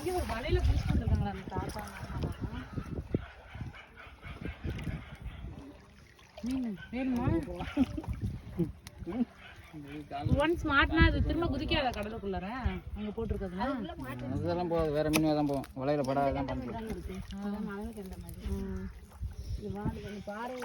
இங்க ஒரு வலையில பிடிச்சிட்டு வந்திருக்காங்களா அந்த தாத்தா மீன் வேணுமா? ஒன்ஸ் மாட்டினா அது திரும்ப குதிக்காத கடலுக்குள்ளார அங்க போட்டுருக்குதுன்னா அதெல்லாம் போகாது, வேற மீன் தான் போகும். வலையில படாதான் பண்ணுறோம். பாறை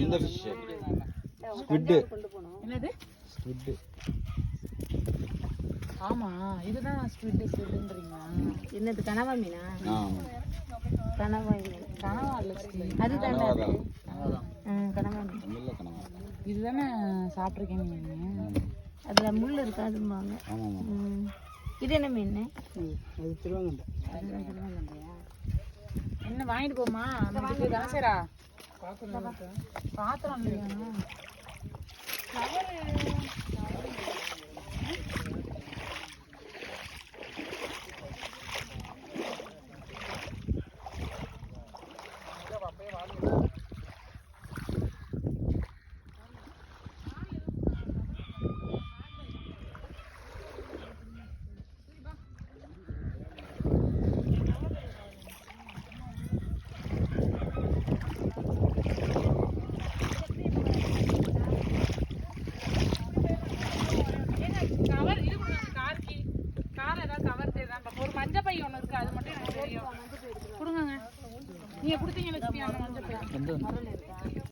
இந்த ஃபிஷ் ஸ்குவிட். என்னது ஸ்குவிட்? ஆமா இதுதான் ஸ்குவிட்ன்றீங்களா? என்னது கனவா மீனா? கனவா மீன். கனவா இல்ல அதுதான் கனவா மீன். இதுதானே சாப்பிட்ருக்கேன் நீங்க. அதுல முள் இருக்காதும்பாங்க. இது என்ன மீன்? அது திருவாங்கண்டை. அதுதான் திருவாங்கண்டையா? என்ன வாங்கிட்டு போமா தனசேரா? பாத்திரம் இல்லையா? ஒரு மஞ்சள் பை ஒன்று இருக்கு, அது மட்டும் எனக்கு தெரியும். கொடுங்க, நீங்க கொடுத்தீங்க லட்சுமி அந்த மஞ்சள் பை.